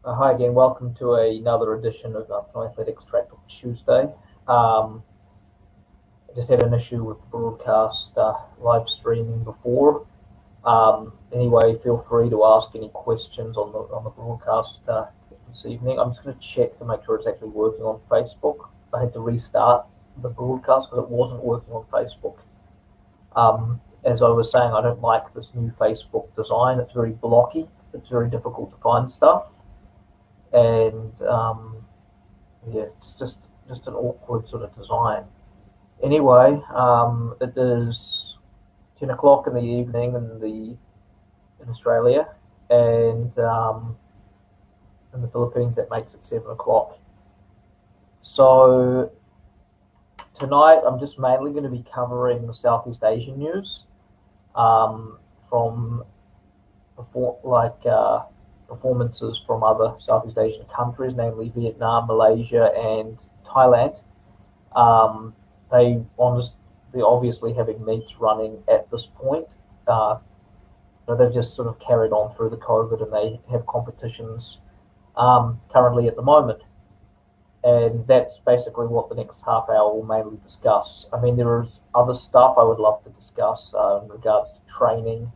Hi again, welcome to another edition of Pinoyathletics Track Talk Tuesday. I just had an issue with the broadcast live streaming before. Anyway, feel free to ask any questions on the broadcast this evening. I'm just going to check to make sure it's actually working on Facebook. I had to restart the broadcast because it wasn't working on Facebook. As I was saying, I don't like this new Facebook design. It's very blocky. It's very difficult to find stuff, and yeah, it's just an awkward sort of design. Anyway, it is 10 o'clock in the evening in Australia, and in the Philippines that makes it 7 o'clock. So tonight I'm just mainly going to be covering the Southeast Asian news from before, performances from other Southeast Asian countries, namely Vietnam, Malaysia, and Thailand. Um, they honest, they're obviously having meets running at this point. Uh, they've just sort of carried on through the COVID, and they have competitions currently at the moment. And that's basically what the next half hour will mainly discuss. I mean, there is other stuff I would love to discuss in regards to training,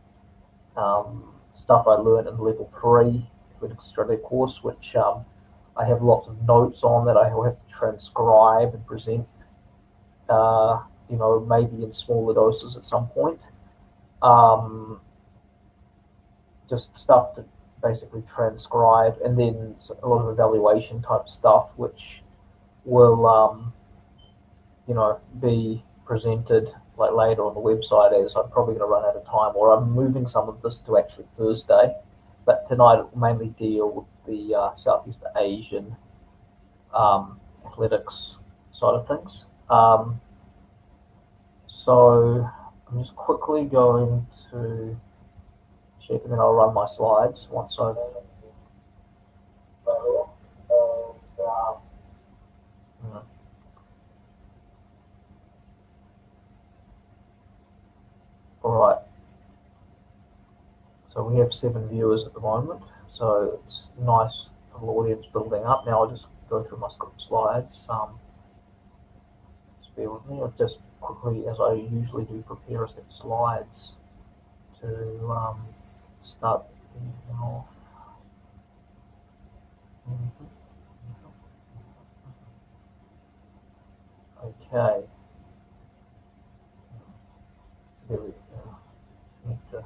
stuff I learned in level 3 Athletics Australia course, which I have lots of notes on that I will have to transcribe and present, maybe in smaller doses at some point. Um, just stuff to basically transcribe, and then a lot of evaluation type stuff, which will, be presented like later on the website, as I'm probably going to run out of time, or I'm moving some of this to actually Thursday. But tonight it will mainly deal with the Southeast Asian athletics side of things. So I'm just quickly going to check, and then I'll run my slides once I've. All right. So we have 7 viewers at the moment, so it's nice little audience building up. Now I'll just go through my slides. Just bear with me. I'll just quickly, as I usually do, prepare a set of slides to start off. Okay. There we go. Need to,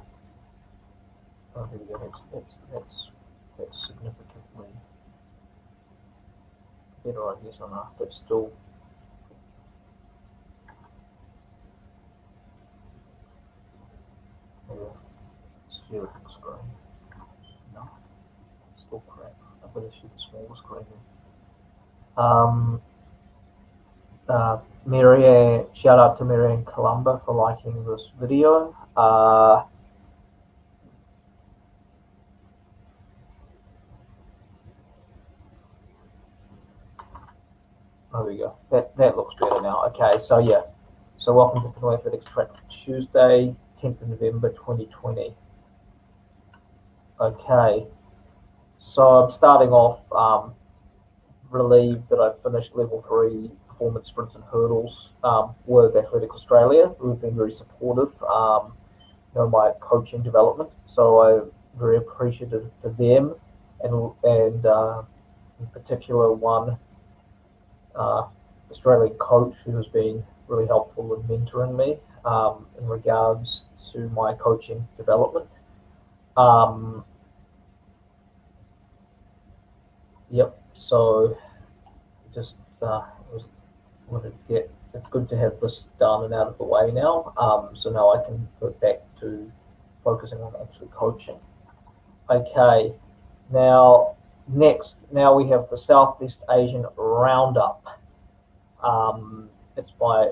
oh, there we go. That's significantly better, I guess, enough. That's still. Yeah, share the screen. No, still crap. I've got to shoot the smaller screen. Marianne, shout out to Marianne Columba for liking this video. There we go. That looks better now. Okay, so yeah. So welcome to Pinoy Athletics Track Tuesday, 10th of November 2020. Okay, so I'm starting off relieved that I've finished level 3 performance sprints and hurdles with Athletics Australia, who've been very supportive, my coaching development. So I'm very appreciative to them, and in particular one Australian coach who has been really helpful in mentoring me in regards to my coaching development. Yep. So just wanted to get. It's good to have this done and out of the way now. So now I can go back to focusing on actually coaching. Okay. Now we have the Southeast Asian Roundup. It's by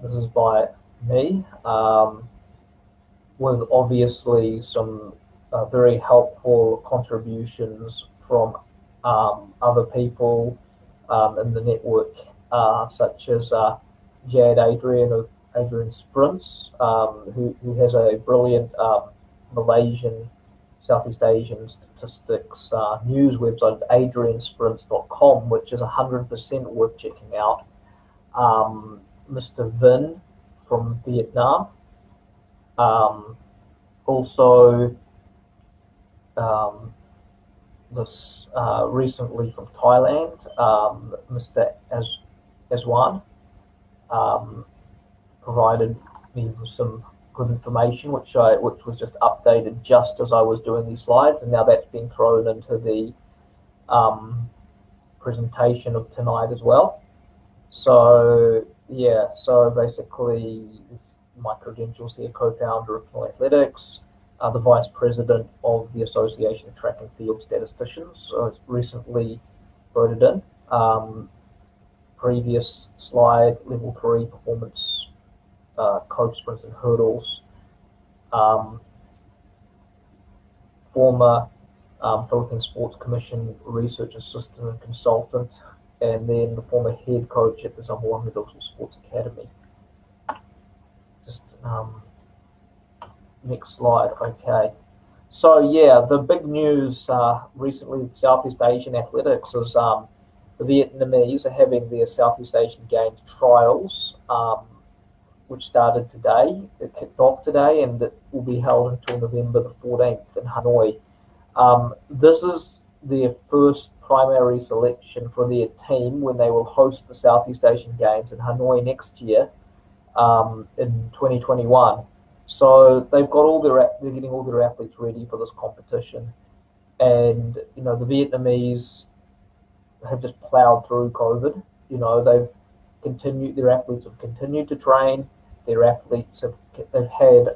this is by me, with obviously some very helpful contributions from other people in the network, such as Jad Adrian of Adrian Sprints, who has a brilliant Malaysian Southeast Asian statistics news website, adriansprints.com, which is 100% worth checking out. Mr. Vin from Vietnam, also this recently from Thailand, Mr. Aswan, provided me with some good information, which was just updated just as I was doing these slides, and now that's been thrown into the presentation of tonight as well. So yeah, so basically my credentials here: co-founder of Pinoyathletics, the vice president of the Association of Track and Field Statisticians, recently voted in. Previous slide, level 3 performance coach, sprints and hurdles. Former Philippine Sports Commission research assistant and consultant, and then the former head coach at the Zamboanga Middle Sports Academy. Just next slide. Okay, so yeah, the big news recently with Southeast Asian athletics is the Vietnamese are having their Southeast Asian Games trials, which started today. It kicked off today, and it will be held until November the 14th in Hanoi. This is their first primary selection for their team when they will host the Southeast Asian Games in Hanoi next year, in 2021. So they've got they're getting all their athletes ready for this competition, and the Vietnamese have just plowed through COVID. Their athletes have continued to train. Their athletes they've had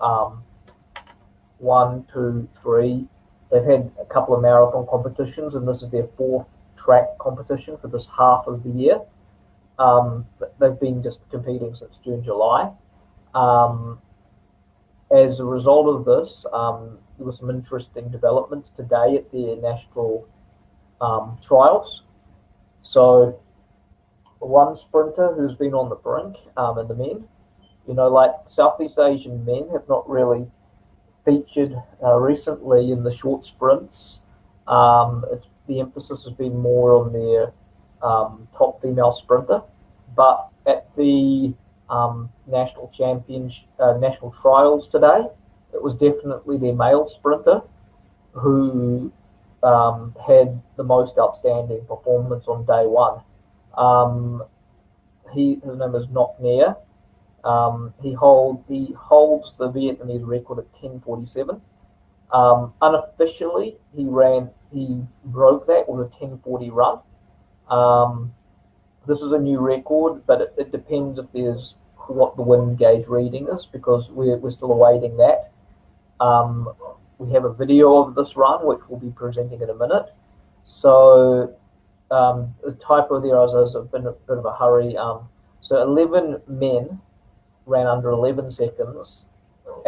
1, 2, 3. They've had a couple of marathon competitions, and this is their 4th track competition for this half of the year. They've been just competing since June, July. As a result of this, there were some interesting developments today at their national trials. So one sprinter who's been on the brink in the men, like Southeast Asian men have not really featured recently in the short sprints. The emphasis has been more on their top female sprinter, but at the national trials today, it was definitely their male sprinter who had the most outstanding performance on day one. His name is Ngoc Nia. He holds the Vietnamese record at 10:47. Unofficially, he broke that with a 10:40 run. This is a new record, but it depends what the wind gauge reading is, because we're still awaiting that. We have a video of this run, which we'll be presenting in a minute. So the typo there has been a bit of a hurry. So 11 men ran under 11 seconds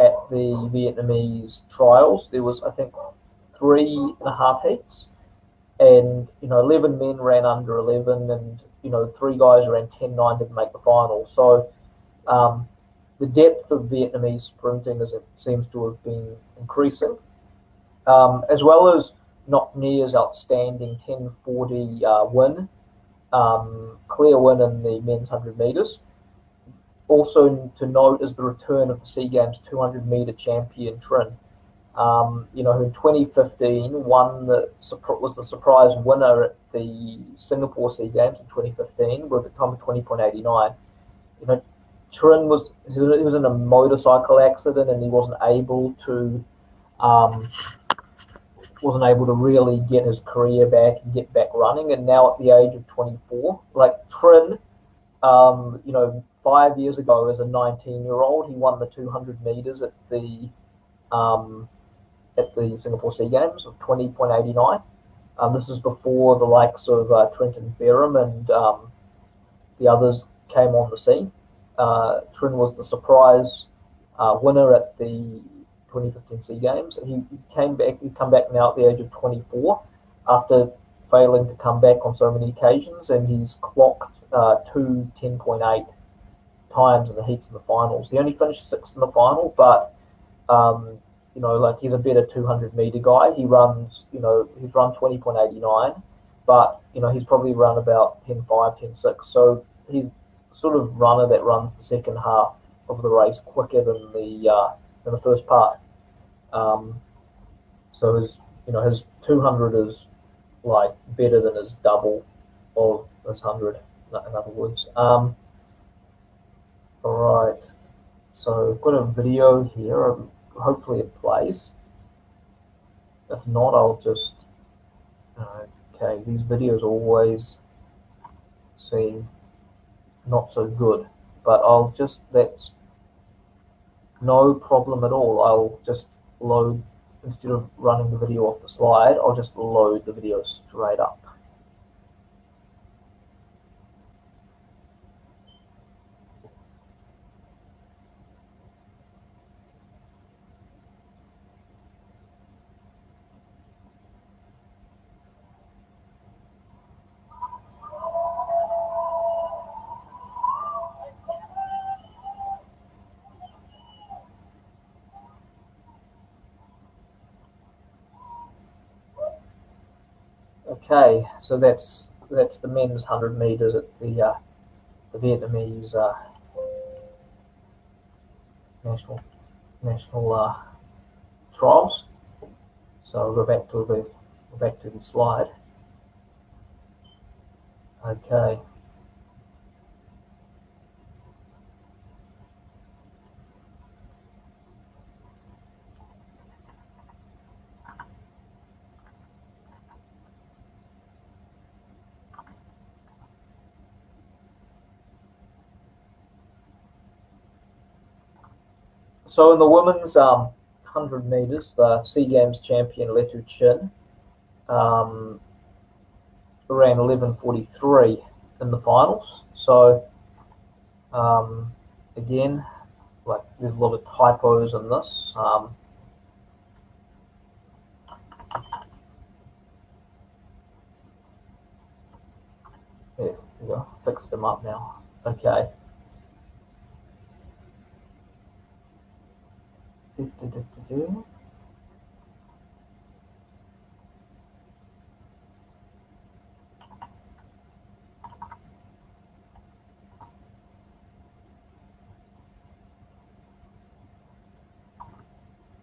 at the Vietnamese trials. There was, I think, 3.5 heats, and 11 men ran under 11, and 3 guys ran 10:9, didn't make the final. So the depth of Vietnamese sprinting seems to have been increasing, as well as Ngoc Nia's outstanding 10:40 win, clear win in the men's 100 meters. Also to note is the return of the SEA Games 200 meter champion Trinh, who in 2015 was the surprise winner at the Singapore SEA Games in 2015 with a time of 20.89. Trinh was in a motorcycle accident, and he wasn't able to really get his career back and get back running. And now at the age of 24, like Trinh, 5 years ago as a 19-year-old, he won the 200 meters at the Singapore SEA Games of 20.89. This is before the likes of Trenton Ferrum and the others came on the scene. Trinh was the surprise winner at the 2015 SEA Games. He's come back now at the age of 24 after failing to come back on so many occasions, and he's clocked 10.8 times in the heats and the finals. He only finished 6th in the final, but you know, like he's a better 200-meter guy. He runs, you know, he's run 20.89, but you know he's probably run about 10.5, 10.6. So he's sort of runner that runs the second half of the race quicker than the first part. So his, you know, his 200 is like better than his double of his 100. In other words, all right. So I've got a video here. Hopefully it plays. If not, I'll just okay. These videos always seem not so good, but I'll just, that's no problem at all. I'll just load, instead of running the video off the slide, I'll just load the video straight up. Okay, so that's the men's 100 meters at the Vietnamese national trials. So I'll go back to the slide. Okay. So in the women's 100 meters, the SEA Games champion Letu Chin ran 11:43 in the finals. So again, like there's a lot of typos in this. There we go, fixed them up now. Okay.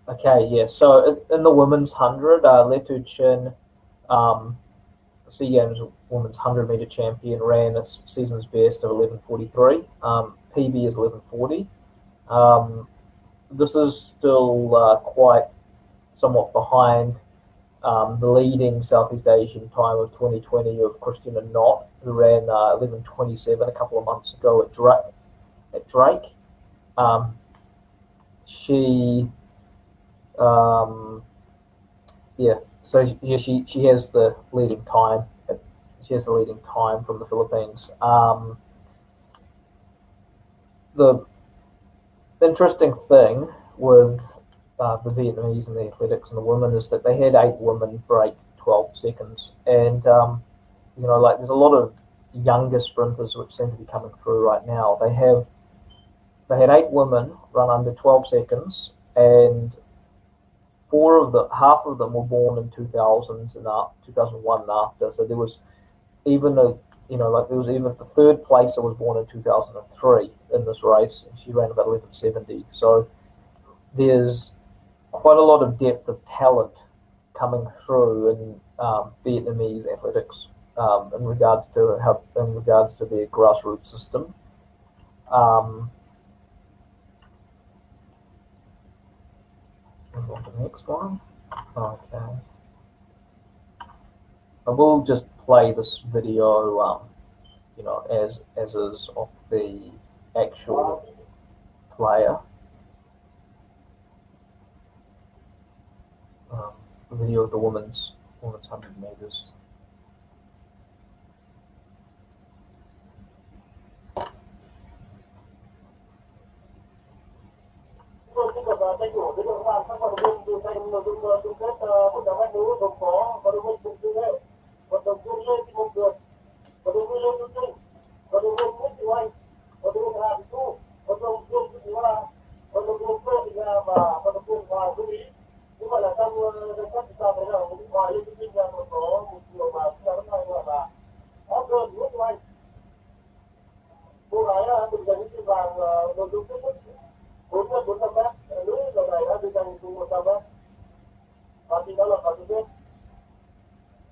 Okay, yeah. So in the women's 100, Letu Chin, SEA Games women's 100-meter champion, ran a season's best of 11:43. PB is 11:40. This is still quite somewhat behind the leading Southeast Asian time of 2020 of Christina Knott, who ran 11:27 a couple of months ago at Drake. She yeah, so yeah, she has the leading time. She has the leading time from the Philippines. The interesting thing with the Vietnamese and the athletics and the women is that they had 8 women break 12 seconds, and you know, like there's a lot of younger sprinters which seem to be coming through right now. They had 8 women run under 12 seconds, and half of them were born in 2000s and 2001 and after. So there was even the third placer was born in 2003 in this race, and she ran about 11:70. So there's quite a lot of depth of talent coming through in Vietnamese athletics in regards to their grassroots system. Move on to the next one. Okay. I will just play this video, you know, as is of the actual player. The video of the women's 100 meters. Xin được tranh thủ với các bạn các vận động viên từ thành nội dung chung kết 100m nữ gồm có vận động viên Trần Duy Lê, vận động viên Lê Thị Hồng Tường, vận động viên Lê Tuấn Trinh, vận động viên Nguyễn Thị Oanh, vận động viên Hà Thị Thu, vận động viên Thị Hoa, vận động viên Tô Thị Nga và vận động viên Hoàng Vũ Ý. chúng ta thấy là ngoài lên cái ra còn có một điều mà chúng ta vẫn hay gọi là Oscar nước Anh. Cô gái từng giành những kim vàng nội dung tiếp sức 400 m, nữ lần này đã đi giành cùng 100 m. Và chị đã lọt vào chung kết.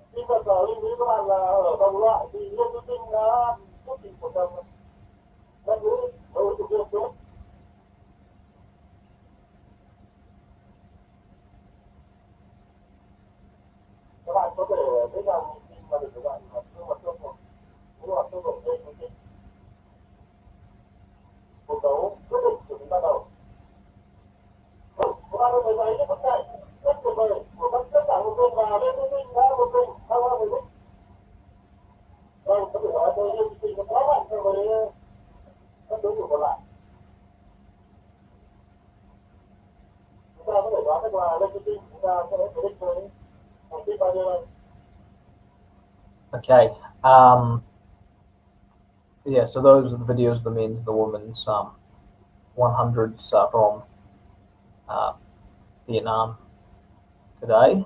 Xin được lưu ý các bạn là ở vòng loại thì Lê Tú Trinh đã rút kịp 100 m nữ với ứng cử viên chốt. Các bạn có thể dễ dàng nhìn vào được các bạn gương mặt tương phổ, gương mặt tương phổ Lê Tú Trinh. Cuộc đấu quyết định của chúng ta đầu. Các bạn có thấy những bước chạy rất tuyệt vời của tất cả một bên và Lê Tú Trinh đã một mình tham gia về đích. Vâng, có thể nói đây Lê Tú Trinh nó quá mạnh so với các đối thủ còn lại. Chúng ta có thể đoán được là Lê Tú Trinh chúng ta sẽ quyết định với thành tích bao nhiêu đây. Okay. Yeah, so those are the videos of the men's and the women's 100s from Vietnam today.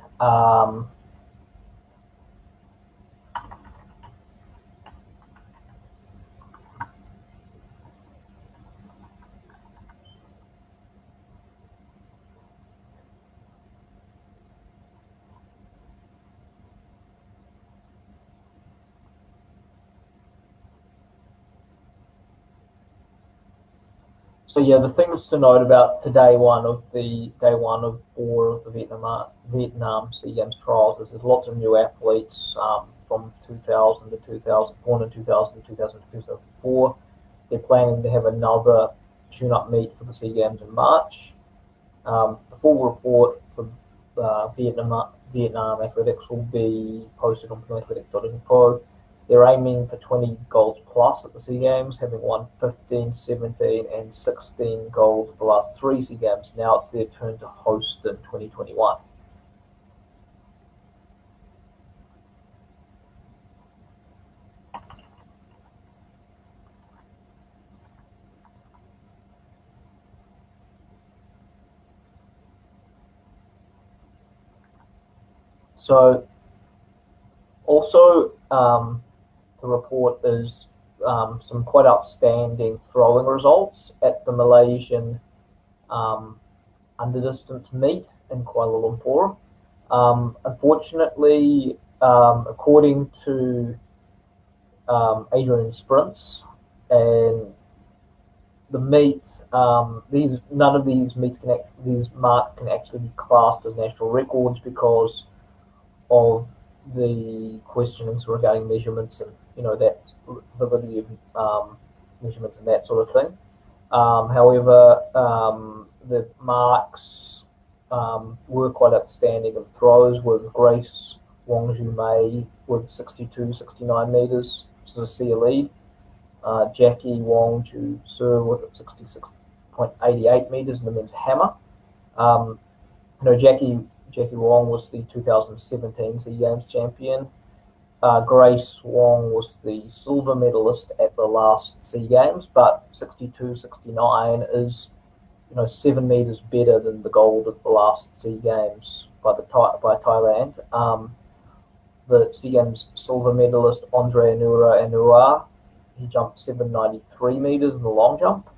So yeah, the things to note about day one of 4 of the Vietnam SEA Games trials is there's lots of new athletes from 2000 to 2000, born in 2000 to 2000 to 2004. They're planning to have another tune-up meet for the SEA Games in March. The full report for Vietnam athletics will be posted on pinoyathletics.info. They're aiming for 20 golds plus at the SEA Games, having won 15, 17 and 16 golds for the last 3 SEA Games. Now it's their turn to host in 2021. So also to report is some quite outstanding throwing results at the Malaysian underdistance meet in Kuala Lumpur. Unfortunately, according to Adrian Sprints and the meets, none of these marks can actually be classed as national records because of the questionings regarding measurements and that validity of measurements and that sort of thing. However, the marks were quite outstanding in throws, with Grace Wongju Mei with 62-69 meters, which is a SEA lead. Jackie Wongju Su with 66.88 meters in the men's hammer. Jackie Wong was the 2017 SEA Games champion. Grace Wong was the silver medalist at the last SEA Games, but 62-69 is 7 meters better than the gold at the last SEA Games by Thailand. The SEA Games silver medalist Andre Anura, he jumped 793 meters in the long jump.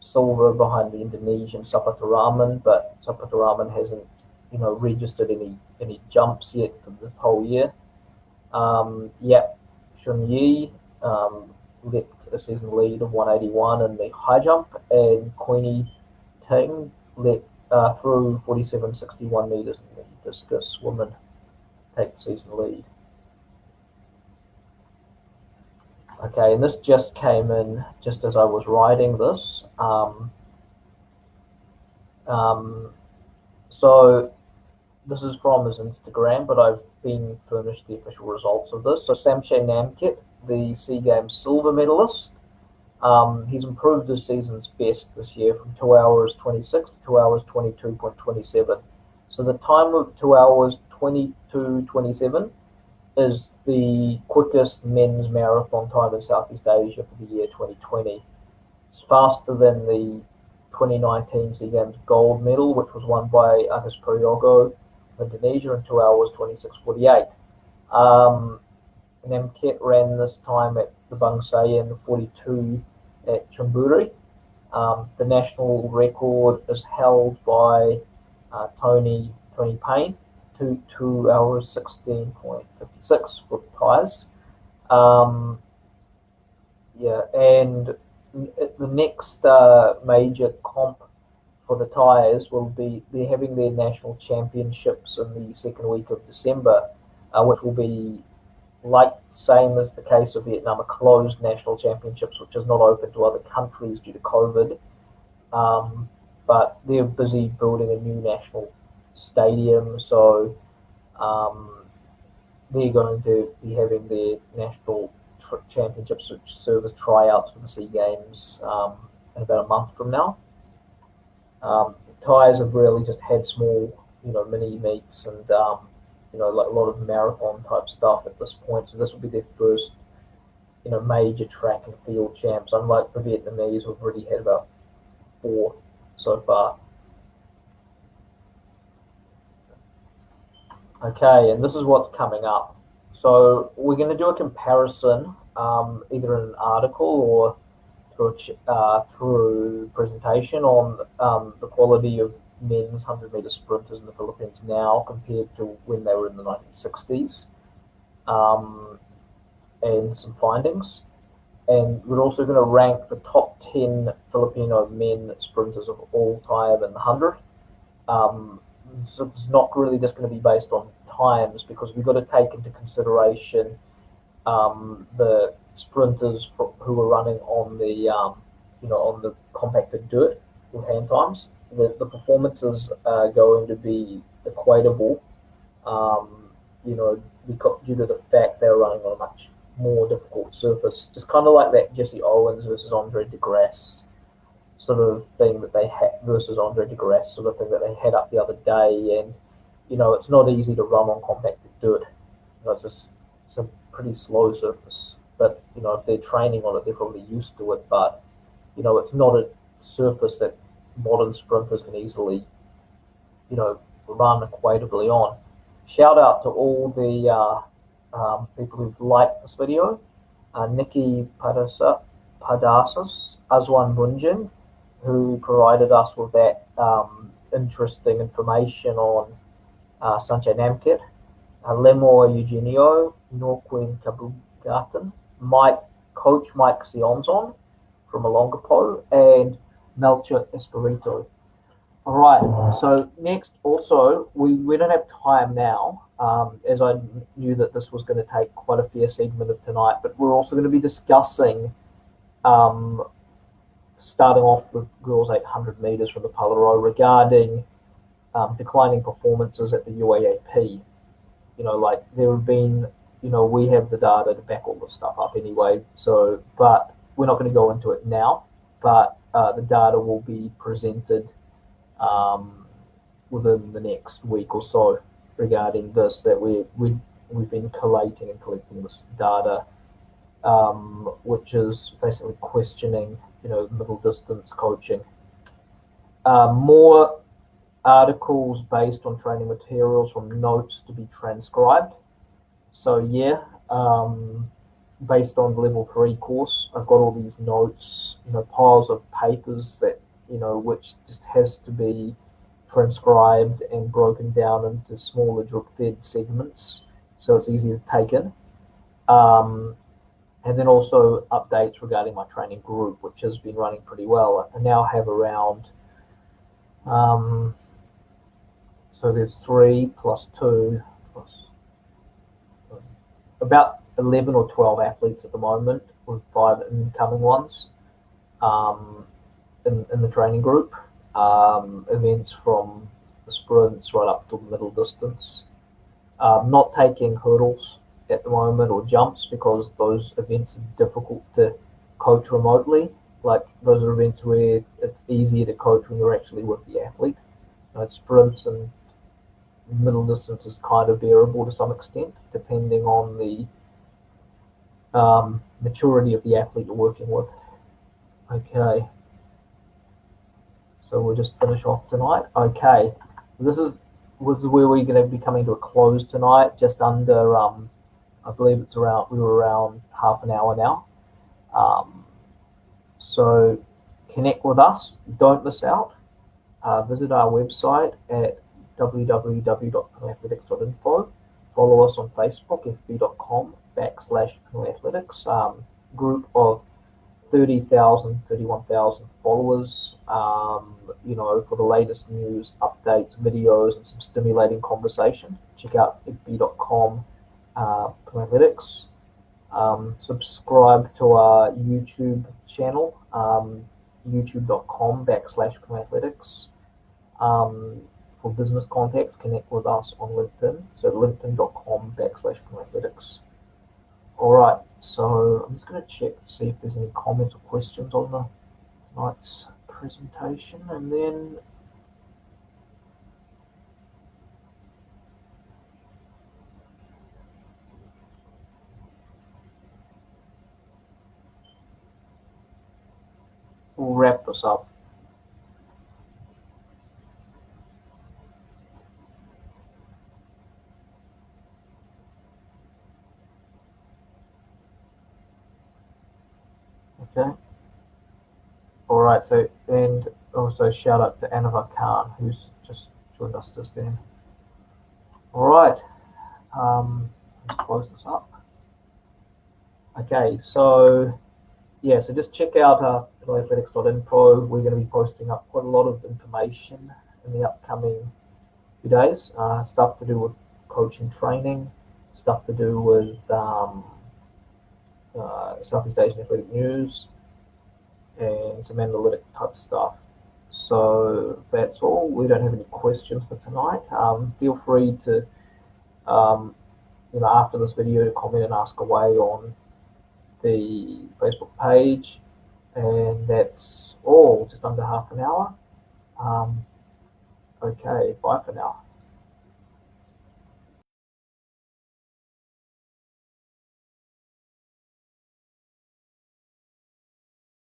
Silver behind the Indonesian Sapataraman, but Sapataraman hasn't registered any jumps yet for this whole year. Yap Chun Yi leapt a season lead of 181 in the high jump, and Queenie Ting leapt through 47.61 meters in the discus. Women take the season lead. Okay, and this just came in just as I was writing this. So this is from his Instagram, but I've been furnished the official results of this. So Samche Namkit, the SEA Games silver medalist, he's improved his season's best this year from 2 hours 26 to 2 hours 22.27. So the time of 2 hours 22.27 is the quickest men's marathon time in Southeast Asia for the year 2020. It's faster than the 2019 SEA Games gold medal, which was won by Agus Prayogo of Indonesia in 2 hours 26:48. Namket ran this time at the Bangsayan 42 at Chonburi. The national record is held by Tony Payne, 2 hours 16:56 for tyres. And the next major comp for the tyres will be they're having their national championships in the second week of December, which will be like same as the case of Vietnam, a closed national championships, which is not open to other countries due to COVID. But they're busy building a new national stadium, so they're going to be having their national championships, which serve as tryouts for the SEA Games in about a month from now. Tyres have really just had small, mini meets and like a lot of marathon type stuff at this point. So this will be their first, major track and field champs. Unlike the Vietnamese, who've already had about 4 so far. Okay, and this is what's coming up. So we're going to do a comparison, either in an article or through presentation on the quality of men's 100-meter sprinters in the Philippines now compared to when they were in the 1960s, and some findings. And we're also going to rank the top 10 Filipino men sprinters of all time in the 100. So it's not really just going to be based on times, because we've got to take into consideration the sprinters who are running on the on the compacted dirt with hand times. The performances are going to be equatable, due to the fact they're running on a much more difficult surface. Just kind of like that Jesse Owens versus Andre DeGrasse sort of thing that they had versus Andre DeGrasse sort of thing that they had up the other day. And it's not easy to run on compacted dirt. It's a pretty slow surface, but if they're training on it, they're probably used to it. But it's not a surface that modern sprinters can easily run equitably on. Shout out to all the people who've liked this video. Nikki Padasas, Azwan Bunjin, who provided us with that interesting information on Sanjay Namkit, Lemor Eugenio, Norquin Kabugatan, Coach Mike Sionzon from Olongapo, and Melcher Espirito. All right, so next also, we don't have time now, as I knew that this was going to take quite a fair segment of tonight, but we're also going to be discussing starting off with girls 800 meters from the Polaro regarding declining performances at the UAAP. Like there have been, we have the data to back all this stuff up anyway. So, but we're not going to go into it now. But the data will be presented within the next week or so regarding this. That we've been collating and collecting this data, which is basically questioning, middle distance coaching. More articles based on training materials from notes to be transcribed. So yeah, based on the level 3 course, I've got all these notes, piles of papers that, which just has to be transcribed and broken down into smaller drip-fed segments, so it's easy to take in. And then also updates regarding my training group, which has been running pretty well. I now have around, so there's 3 plus 2, plus about 11 or 12 athletes at the moment, with 5 incoming ones in the training group. Events from the sprints right up to the middle distance. Not taking hurdles at the moment or jumps, because those events are difficult to coach remotely. Like those are events where it's easier to coach when you're actually with the athlete. Sprints and middle distance is kind of bearable to some extent, depending on the maturity of the athlete you're working with. Okay. So we'll just finish off tonight. Okay, so this is where we're going to be coming to a close tonight. Just under, I believe it's around. We were around half an hour now. So connect with us. Don't miss out. Visit our website at www.pinoyathletics.info. Follow us on Facebook, fb.com/pinoyathletics. Group of 30,000, 31,000 followers, for the latest news, updates, videos, and some stimulating conversation. Check out fb.com Pinoyathletics. Subscribe to our YouTube channel, youtube.com/Pinoyathletics. For business contacts, connect with us on LinkedIn, so linkedin.com/Pinoyathletics. All right, so I'm just going to check to see if there's any comments or questions on tonight's presentation, and then we'll wrap this up. Okay. All right, so, and also shout out to Anava Khan, who's just joined us just then. All right, let's close this up. Okay, so yeah, so just check out pinoyathletics.info. We're going to be posting up quite a lot of information in the upcoming few days. Stuff to do with coaching training, stuff to do with Southeast Asian Athletic News, and some analytic type stuff. So that's all. We don't have any questions for tonight. Feel free to, after this video, to comment and ask away on the Facebook page. And that's all. Just under half an hour. Okay, bye for now.